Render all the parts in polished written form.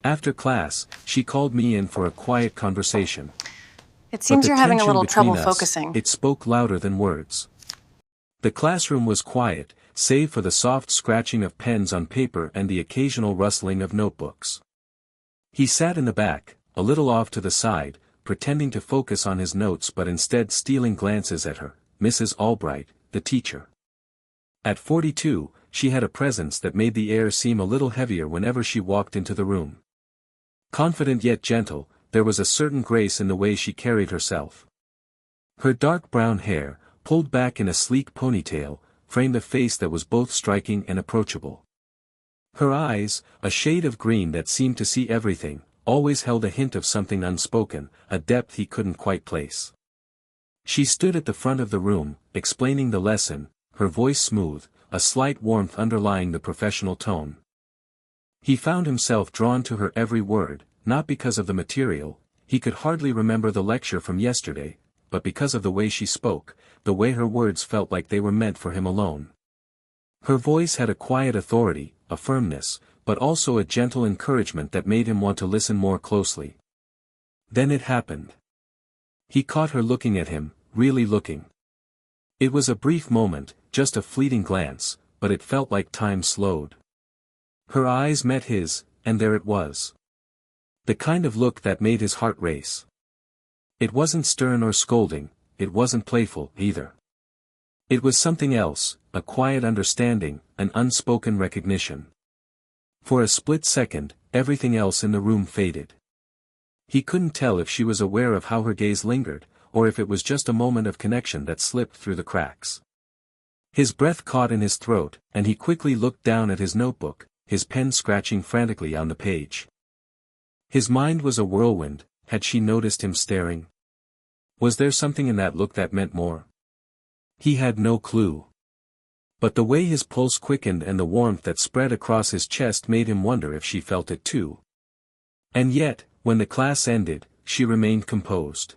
After class, she called me in for a quiet conversation. It But seems the you're having a tension little between trouble us, focusing. it spoke louder than words. The classroom was quiet, save for the soft scratching of pens on paper and the occasional rustling of notebooks. He sat in the back, a little off to the side, pretending to focus on his notes but instead stealing glances at her, Mrs. Albright, the teacher. At 42, she had a presence that made the air seem a little heavier whenever she walked into the room. Confident yet gentle, there was a certain grace in the way she carried herself. Her dark brown hair, pulled back in a sleek ponytail, framed a face that was both striking and approachable. Her eyes, a shade of green that seemed to see everything, always held a hint of something unspoken, a depth he couldn't quite place. She stood at the front of the room, explaining the lesson, her voice smooth, a slight warmth underlying the professional tone. He found himself drawn to her every word, not because of the material, he could hardly remember the lecture from yesterday, but because of the way she spoke, the way her words felt like they were meant for him alone. Her voice had a quiet authority, a firmness, but also a gentle encouragement that made him want to listen more closely. Then it happened. He caught her looking at him, really looking. It was a brief moment, just a fleeting glance, but it felt like time slowed. Her eyes met his, and there it was. The kind of look that made his heart race. It wasn't stern or scolding, it wasn't playful, either. It was something else, a quiet understanding, an unspoken recognition. For a split second, everything else in the room faded. He couldn't tell if she was aware of how her gaze lingered, or if it was just a moment of connection that slipped through the cracks. His breath caught in his throat, and he quickly looked down at his notebook, his pen scratching frantically on the page. His mind was a whirlwind. Had she noticed him staring? Was there something in that look that meant more? He had no clue. But the way his pulse quickened and the warmth that spread across his chest made him wonder if she felt it too. And yet, when the class ended, she remained composed.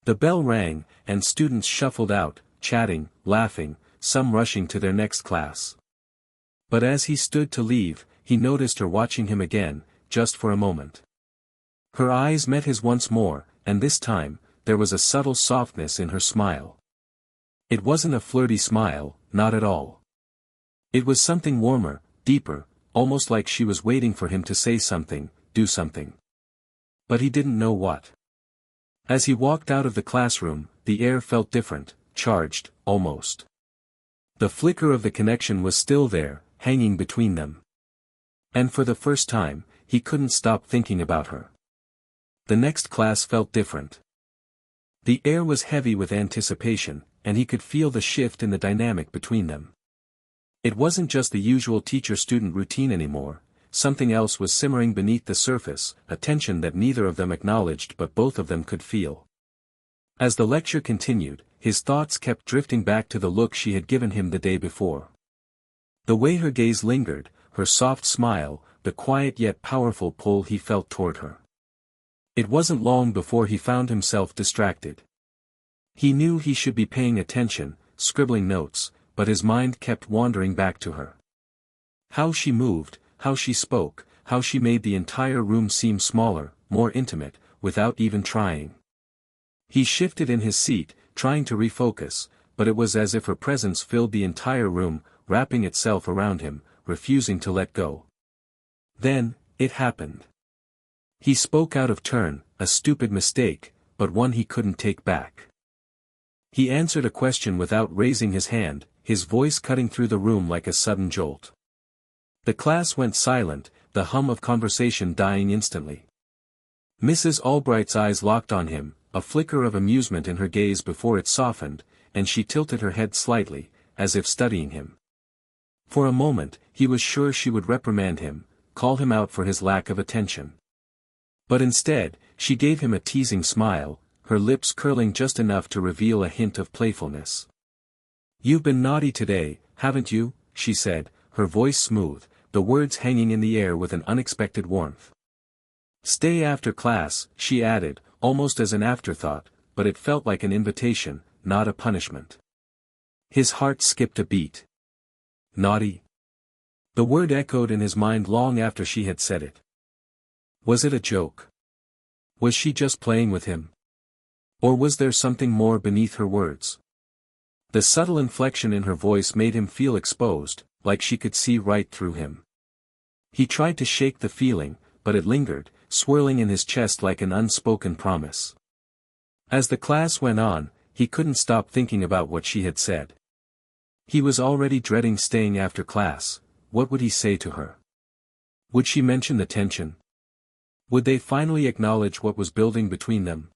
The bell rang, and students shuffled out, chatting, laughing, some rushing to their next class. But as he stood to leave, he noticed her watching him again, just for a moment. Her eyes met his once more, and this time, there was a subtle softness in her smile. It wasn't a flirty smile, not at all. It was something warmer, deeper, almost like she was waiting for him to say something, do something. But he didn't know what. As he walked out of the classroom, the air felt different, charged, almost. The flicker of the connection was still there, hanging between them. And for the first time, he couldn't stop thinking about her. The next class felt different. The air was heavy with anticipation, and he could feel the shift in the dynamic between them. It wasn't just the usual teacher-student routine anymore, something else was simmering beneath the surface, a tension that neither of them acknowledged but both of them could feel. As the lecture continued, his thoughts kept drifting back to the look she had given him the day before. The way her gaze lingered, her soft smile, the quiet yet powerful pull he felt toward her. It wasn't long before he found himself distracted. He knew he should be paying attention, scribbling notes, but his mind kept wandering back to her. How she moved, how she spoke, how she made the entire room seem smaller, more intimate, without even trying. He shifted in his seat, trying to refocus, but it was as if her presence filled the entire room, wrapping itself around him, refusing to let go. Then, it happened. He spoke out of turn, a stupid mistake, but one he couldn't take back. He answered a question without raising his hand, his voice cutting through the room like a sudden jolt. The class went silent, the hum of conversation dying instantly. Mrs. Albright's eyes locked on him, a flicker of amusement in her gaze before it softened, and she tilted her head slightly, as if studying him. For a moment, he was sure she would reprimand him, call him out for his lack of attention. But instead, she gave him a teasing smile, her lips curling just enough to reveal a hint of playfulness. "You've been naughty today, haven't you?" she said, her voice smooth, the words hanging in the air with an unexpected warmth. "Stay after class," she added, almost as an afterthought, but it felt like an invitation, not a punishment. His heart skipped a beat. Naughty? The word echoed in his mind long after she had said it. Was it a joke? Was she just playing with him? Or was there something more beneath her words? The subtle inflection in her voice made him feel exposed, like she could see right through him. He tried to shake the feeling, but it lingered, swirling in his chest like an unspoken promise. As the class went on, he couldn't stop thinking about what she had said. He was already dreading staying after class. What would he say to her? Would she mention the tension? Would they finally acknowledge what was building between them?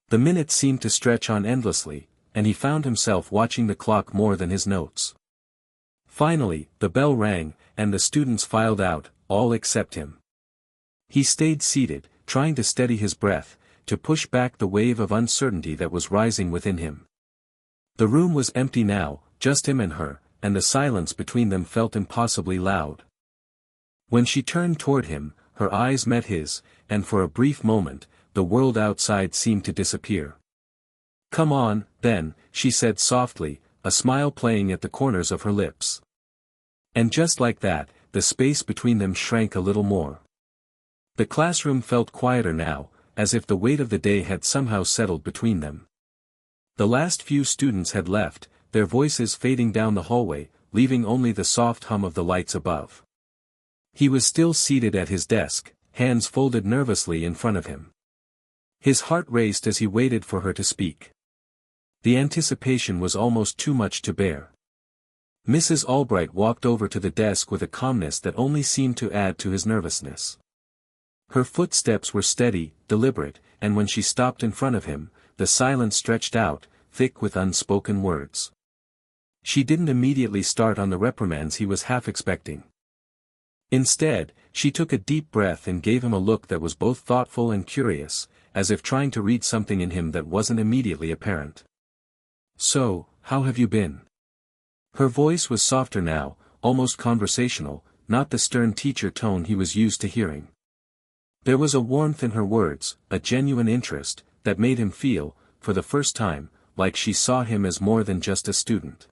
The minutes seemed to stretch on endlessly, and he found himself watching the clock more than his notes. Finally, the bell rang, and the students filed out, all except him. He stayed seated, trying to steady his breath, to push back the wave of uncertainty that was rising within him. The room was empty now, just him and her, and the silence between them felt impossibly loud. When she turned toward him, her eyes met his, and for a brief moment, the world outside seemed to disappear. "Come on, then," she said softly, a smile playing at the corners of her lips. And just like that, the space between them shrank a little more. The classroom felt quieter now, as if the weight of the day had somehow settled between them. The last few students had left, their voices fading down the hallway, leaving only the soft hum of the lights above. He was still seated at his desk, hands folded nervously in front of him. His heart raced as he waited for her to speak. The anticipation was almost too much to bear. Mrs. Albright walked over to the desk with a calmness that only seemed to add to his nervousness. Her footsteps were steady, deliberate, and when she stopped in front of him, the silence stretched out, thick with unspoken words. She didn't immediately start on the reprimands he was half expecting. Instead, she took a deep breath and gave him a look that was both thoughtful and curious, as if trying to read something in him that wasn't immediately apparent. "So, how have you been?" Her voice was softer now, almost conversational, not the stern teacher tone he was used to hearing. There was a warmth in her words, a genuine interest, that made him feel, for the first time, like she saw him as more than just a student.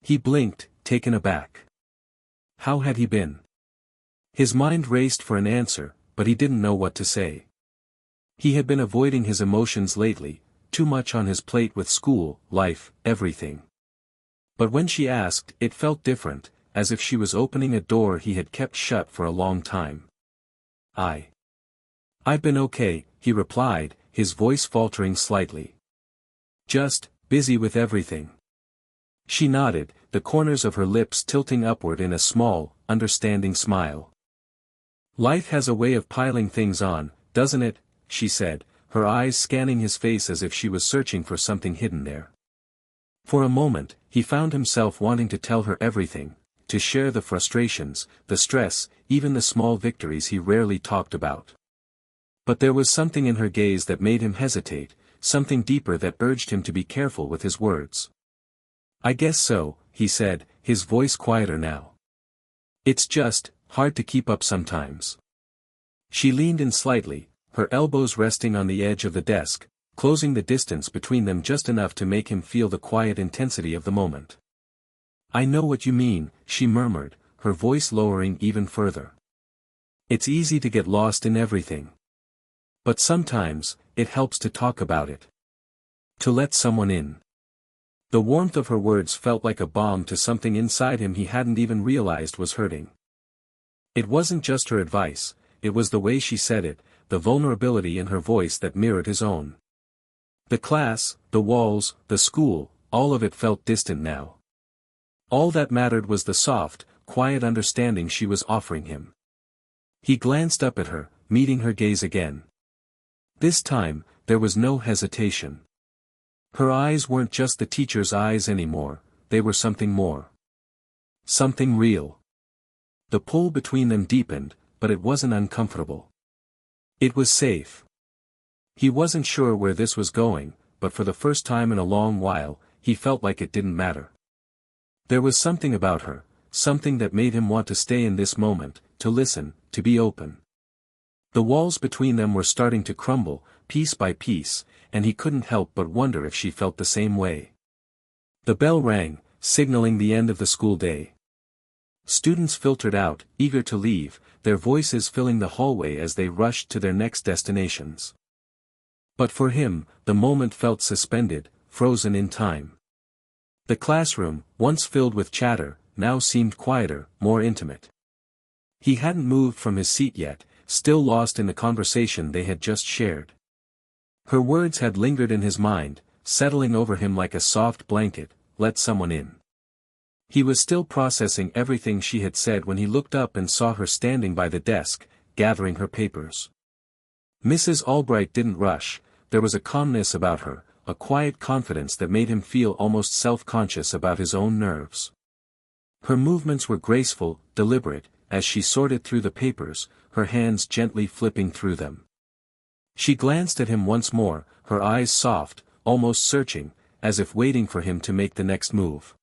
He blinked, taken aback. How had he been? His mind raced for an answer, but he didn't know what to say. He had been avoiding his emotions lately, too much on his plate with school, life, everything. But when she asked, it felt different, as if she was opening a door he had kept shut for a long time. I've been okay," he replied, his voice faltering slightly. "Just, busy with everything." She nodded, the corners of her lips tilting upward in a small, understanding smile. "Life has a way of piling things on, doesn't it?" she said, her eyes scanning his face as if she was searching for something hidden there. For a moment, he found himself wanting to tell her everything, to share the frustrations, the stress, even the small victories he rarely talked about. But there was something in her gaze that made him hesitate, something deeper that urged him to be careful with his words. "I guess so," he said, his voice quieter now. "It's just, hard to keep up sometimes." She leaned in slightly, her elbows resting on the edge of the desk, closing the distance between them just enough to make him feel the quiet intensity of the moment. "I know what you mean," she murmured, her voice lowering even further. "It's easy to get lost in everything. But sometimes, it helps to talk about it. To let someone in." The warmth of her words felt like a balm to something inside him he hadn't even realized was hurting. It wasn't just her advice, it was the way she said it, the vulnerability in her voice that mirrored his own. The class, the walls, the school, all of it felt distant now. All that mattered was the soft, quiet understanding she was offering him. He glanced up at her, meeting her gaze again. This time, there was no hesitation. Her eyes weren't just the teacher's eyes anymore, they were something more. Something real. The pull between them deepened, but it wasn't uncomfortable. It was safe. He wasn't sure where this was going, but for the first time in a long while, he felt like it didn't matter. There was something about her, something that made him want to stay in this moment, to listen, to be open. The walls between them were starting to crumble, piece by piece, and he couldn't help but wonder if she felt the same way. The bell rang, signaling the end of the school day. Students filtered out, eager to leave, their voices filling the hallway as they rushed to their next destinations. But for him, the moment felt suspended, frozen in time. The classroom, once filled with chatter, now seemed quieter, more intimate. He hadn't moved from his seat yet, still lost in the conversation they had just shared. Her words had lingered in his mind, settling over him like a soft blanket, "Let someone in." He was still processing everything she had said when he looked up and saw her standing by the desk, gathering her papers. Mrs. Albright didn't rush, there was a calmness about her, a quiet confidence that made him feel almost self-conscious about his own nerves. Her movements were graceful, deliberate, as she sorted through the papers, her hands gently flipping through them. She glanced at him once more, her eyes soft, almost searching, as if waiting for him to make the next move.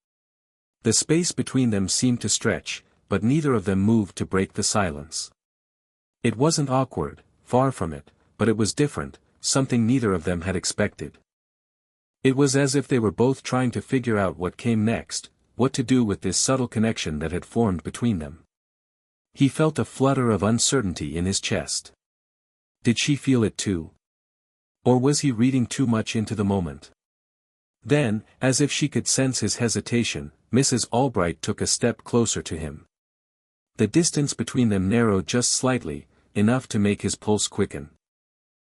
The space between them seemed to stretch, but neither of them moved to break the silence. It wasn't awkward, far from it, but it was different, something neither of them had expected. It was as if they were both trying to figure out what came next, what to do with this subtle connection that had formed between them. He felt a flutter of uncertainty in his chest. Did she feel it too? Or was he reading too much into the moment? Then, as if she could sense his hesitation, Mrs. Albright took a step closer to him. The distance between them narrowed just slightly, enough to make his pulse quicken.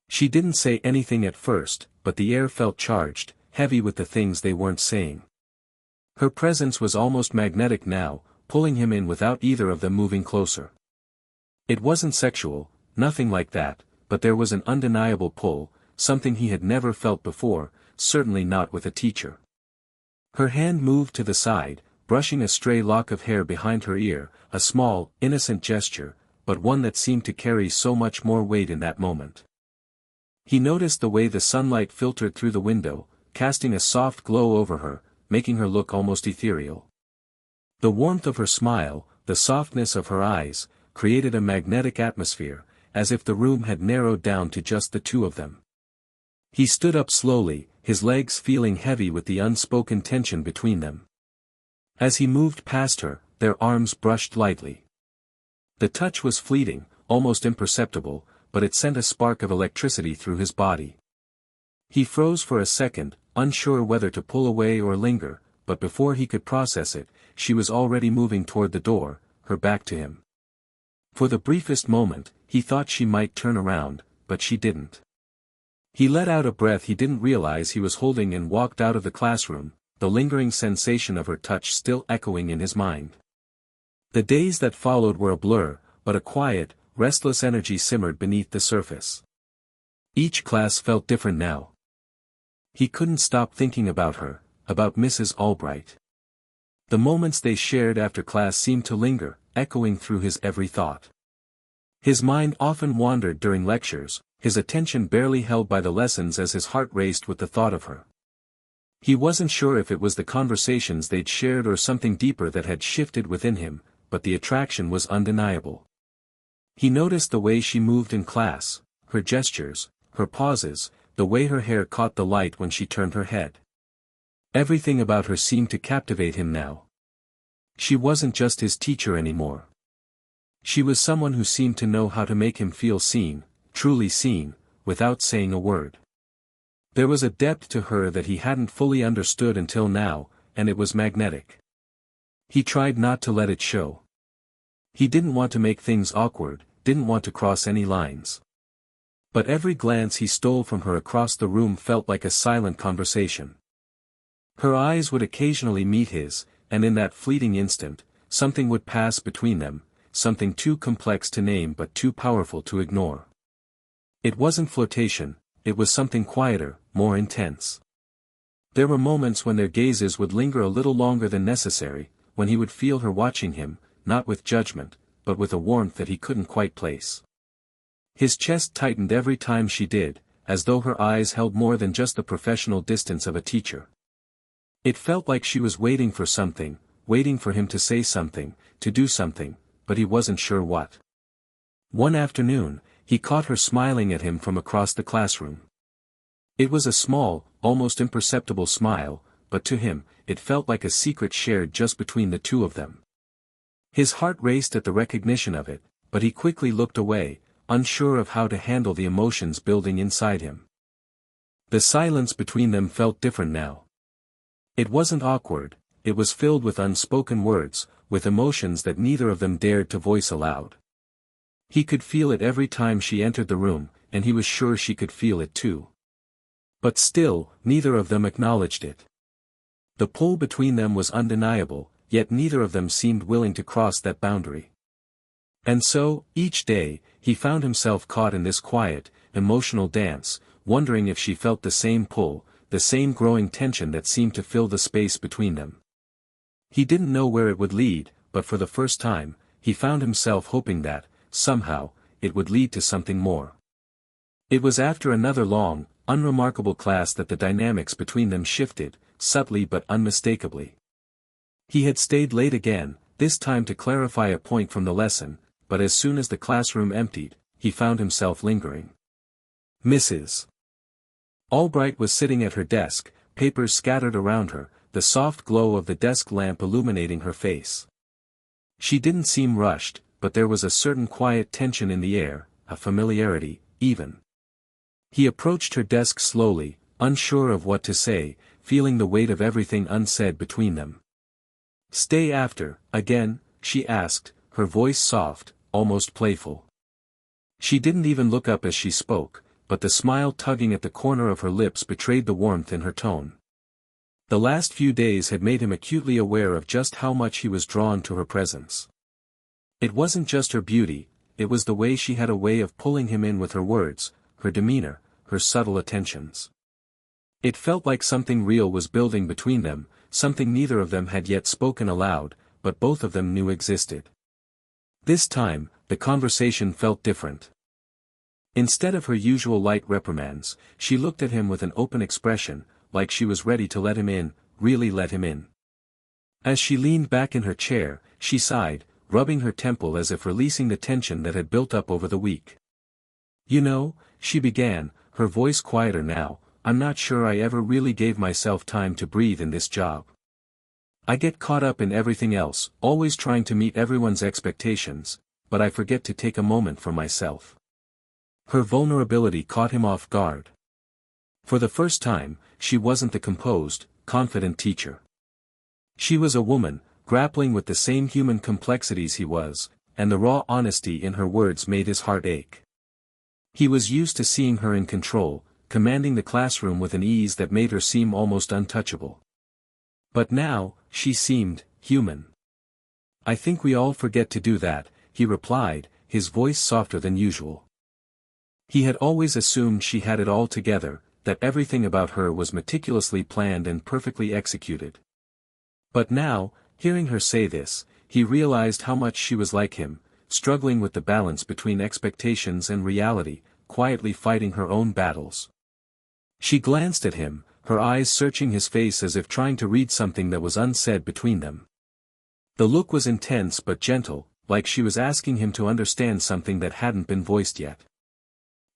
She didn't say anything at first, but the air felt charged, heavy with the things they weren't saying. Her presence was almost magnetic now, pulling him in without either of them moving closer. It wasn't sexual, nothing like that, but there was an undeniable pull, something he had never felt before, certainly not with a teacher. Her hand moved to the side, brushing a stray lock of hair behind her ear, a small, innocent gesture, but one that seemed to carry so much more weight in that moment. He noticed the way the sunlight filtered through the window, casting a soft glow over her, making her look almost ethereal. The warmth of her smile, the softness of her eyes, created a magnetic atmosphere, as if the room had narrowed down to just the two of them. He stood up slowly, his legs feeling heavy with the unspoken tension between them. As he moved past her, their arms brushed lightly. The touch was fleeting, almost imperceptible, but it sent a spark of electricity through his body. He froze for a second, unsure whether to pull away or linger, but before he could process it, she was already moving toward the door, her back to him. For the briefest moment, he thought she might turn around, but she didn't. He let out a breath he didn't realize he was holding and walked out of the classroom, the lingering sensation of her touch still echoing in his mind. The days that followed were a blur, but a quiet, restless energy simmered beneath the surface. Each class felt different now. He couldn't stop thinking about her, about Mrs. Albright. The moments they shared after class seemed to linger, echoing through his every thought. His mind often wandered during lectures, his attention barely held by the lessons as his heart raced with the thought of her. He wasn't sure if it was the conversations they'd shared or something deeper that had shifted within him, but the attraction was undeniable. He noticed the way she moved in class, her gestures, her pauses, the way her hair caught the light when she turned her head. Everything about her seemed to captivate him now. She wasn't just his teacher anymore. She was someone who seemed to know how to make him feel seen, truly seen, without saying a word. There was a depth to her that he hadn't fully understood until now, and it was magnetic. He tried not to let it show. He didn't want to make things awkward, didn't want to cross any lines. But every glance he stole from her across the room felt like a silent conversation. Her eyes would occasionally meet his, and in that fleeting instant, something would pass between them, something too complex to name but too powerful to ignore. It wasn't flirtation, it was something quieter, more intense. There were moments when their gazes would linger a little longer than necessary, when he would feel her watching him, not with judgment, but with a warmth that he couldn't quite place. His chest tightened every time she did, as though her eyes held more than just the professional distance of a teacher. It felt like she was waiting for something, waiting for him to say something, to do something, but he wasn't sure what. One afternoon, he caught her smiling at him from across the classroom. It was a small, almost imperceptible smile, but to him, it felt like a secret shared just between the two of them. His heart raced at the recognition of it, but he quickly looked away, unsure of how to handle the emotions building inside him. The silence between them felt different now. It wasn't awkward, it was filled with unspoken words, with emotions that neither of them dared to voice aloud. He could feel it every time she entered the room, and he was sure she could feel it too. But still, neither of them acknowledged it. The pull between them was undeniable, yet neither of them seemed willing to cross that boundary. And so, each day, he found himself caught in this quiet, emotional dance, wondering if she felt the same pull, the same growing tension that seemed to fill the space between them. He didn't know where it would lead, but for the first time, he found himself hoping that, somehow, it would lead to something more. It was after another long, unremarkable class that the dynamics between them shifted, subtly but unmistakably. He had stayed late again, this time to clarify a point from the lesson, but as soon as the classroom emptied, he found himself lingering. Mrs. Albright was sitting at her desk, papers scattered around her, the soft glow of the desk lamp illuminating her face. She didn't seem rushed, but there was a certain quiet tension in the air, a familiarity, even. He approached her desk slowly, unsure of what to say, feeling the weight of everything unsaid between them. "Stay after, again?" she asked, her voice soft, almost playful. She didn't even look up as she spoke, but the smile tugging at the corner of her lips betrayed the warmth in her tone. The last few days had made him acutely aware of just how much he was drawn to her presence. It wasn't just her beauty, it was the way she had a way of pulling him in with her words, her demeanor, her subtle attentions. It felt like something real was building between them, something neither of them had yet spoken aloud, but both of them knew existed. This time, the conversation felt different. Instead of her usual light reprimands, she looked at him with an open expression, like she was ready to let him in, really let him in. As she leaned back in her chair, she sighed, rubbing her temple as if releasing the tension that had built up over the week. "You know," she began, her voice quieter now, "I'm not sure I ever really gave myself time to breathe in this job. I get caught up in everything else, always trying to meet everyone's expectations, but I forget to take a moment for myself." Her vulnerability caught him off guard. For the first time, she wasn't the composed, confident teacher. She was a woman, grappling with the same human complexities he was, and the raw honesty in her words made his heart ache. He was used to seeing her in control, commanding the classroom with an ease that made her seem almost untouchable. But now, she seemed human. "I think we all forget to do that," he replied, his voice softer than usual. He had always assumed she had it all together, that everything about her was meticulously planned and perfectly executed. But now, hearing her say this, he realized how much she was like him, struggling with the balance between expectations and reality, quietly fighting her own battles. She glanced at him, her eyes searching his face as if trying to read something that was unsaid between them. The look was intense but gentle, like she was asking him to understand something that hadn't been voiced yet.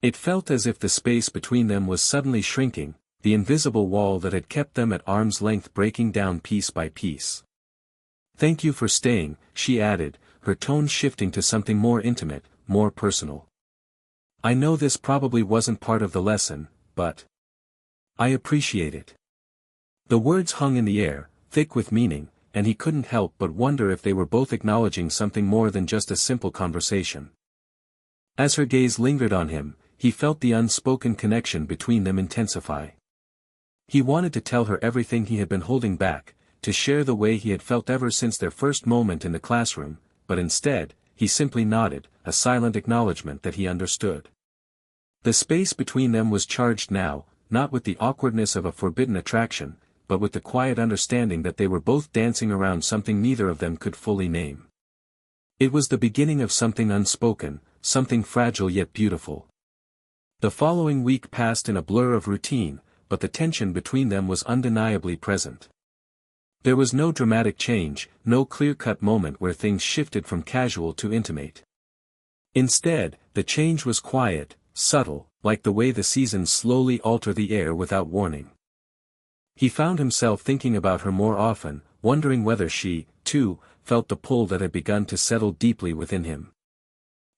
It felt as if the space between them was suddenly shrinking, the invisible wall that had kept them at arm's length breaking down piece by piece. "Thank you for staying," she added, her tone shifting to something more intimate, more personal. "I know this probably wasn't part of the lesson, but I appreciate it." The words hung in the air, thick with meaning, and he couldn't help but wonder if they were both acknowledging something more than just a simple conversation. As her gaze lingered on him, he felt the unspoken connection between them intensify. He wanted to tell her everything he had been holding back, to share the way he had felt ever since their first moment in the classroom, but instead, he simply nodded, a silent acknowledgement that he understood. The space between them was charged now, not with the awkwardness of a forbidden attraction, but with the quiet understanding that they were both dancing around something neither of them could fully name. It was the beginning of something unspoken, something fragile yet beautiful. The following week passed in a blur of routine, but the tension between them was undeniably present. There was no dramatic change, no clear-cut moment where things shifted from casual to intimate. Instead, the change was quiet, subtle, like the way the seasons slowly alter the air without warning. He found himself thinking about her more often, wondering whether she, too, felt the pull that had begun to settle deeply within him.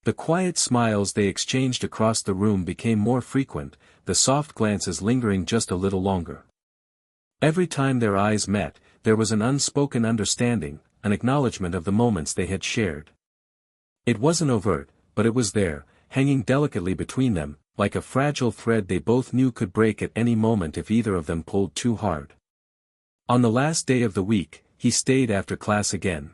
The quiet smiles they exchanged across the room became more frequent, the soft glances lingering just a little longer. Every time their eyes met, there was an unspoken understanding, an acknowledgement of the moments they had shared. It wasn't overt, but it was there, hanging delicately between them, like a fragile thread they both knew could break at any moment if either of them pulled too hard. On the last day of the week, he stayed after class again.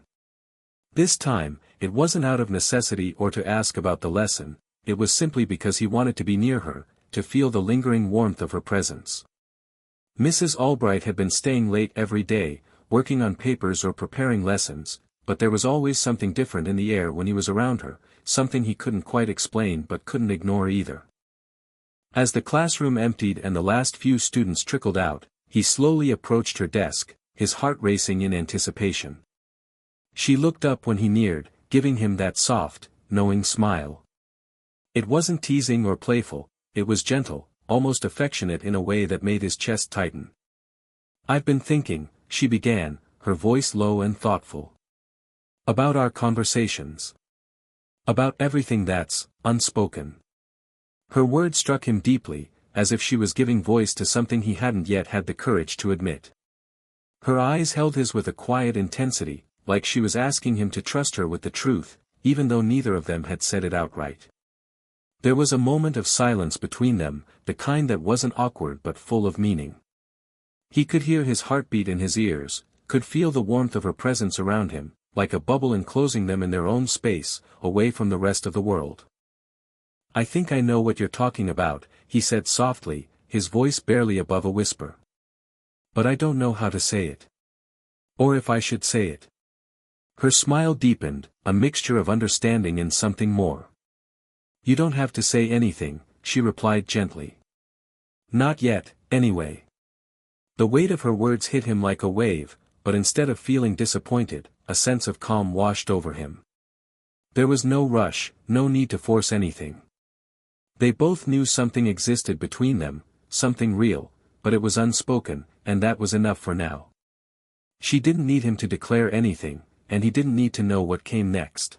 This time, it wasn't out of necessity or to ask about the lesson, it was simply because he wanted to be near her, to feel the lingering warmth of her presence. Mrs. Albright had been staying late every day, working on papers or preparing lessons, but there was always something different in the air when he was around her, something he couldn't quite explain but couldn't ignore either. As the classroom emptied and the last few students trickled out, he slowly approached her desk, his heart racing in anticipation. She looked up when he neared, giving him that soft, knowing smile. It wasn't teasing or playful, it was gentle, almost affectionate in a way that made his chest tighten. "I've been thinking," she began, her voice low and thoughtful. "About our conversations. About everything that's unspoken." Her words struck him deeply, as if she was giving voice to something he hadn't yet had the courage to admit. Her eyes held his with a quiet intensity, like she was asking him to trust her with the truth, even though neither of them had said it outright. There was a moment of silence between them, the kind that wasn't awkward but full of meaning. He could hear his heartbeat in his ears, could feel the warmth of her presence around him, like a bubble enclosing them in their own space, away from the rest of the world. "I think I know what you're talking about," he said softly, his voice barely above a whisper. "But I don't know how to say it. Or if I should say it." Her smile deepened, a mixture of understanding and something more. "You don't have to say anything," she replied gently. "Not yet, anyway." The weight of her words hit him like a wave, but instead of feeling disappointed, a sense of calm washed over him. There was no rush, no need to force anything. They both knew something existed between them, something real, but it was unspoken, and that was enough for now. She didn't need him to declare anything, and he didn't need to know what came next.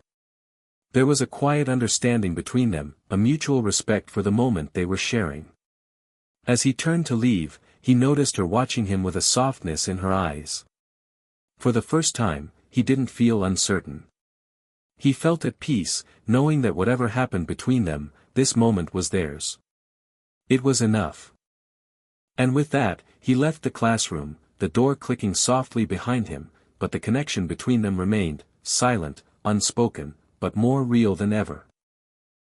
There was a quiet understanding between them, a mutual respect for the moment they were sharing. As he turned to leave, he noticed her watching him with a softness in her eyes. For the first time, he didn't feel uncertain. He felt at peace, knowing that whatever happened between them, this moment was theirs. It was enough. And with that, he left the classroom, the door clicking softly behind him, but the connection between them remained, silent, unspoken, but more real than ever.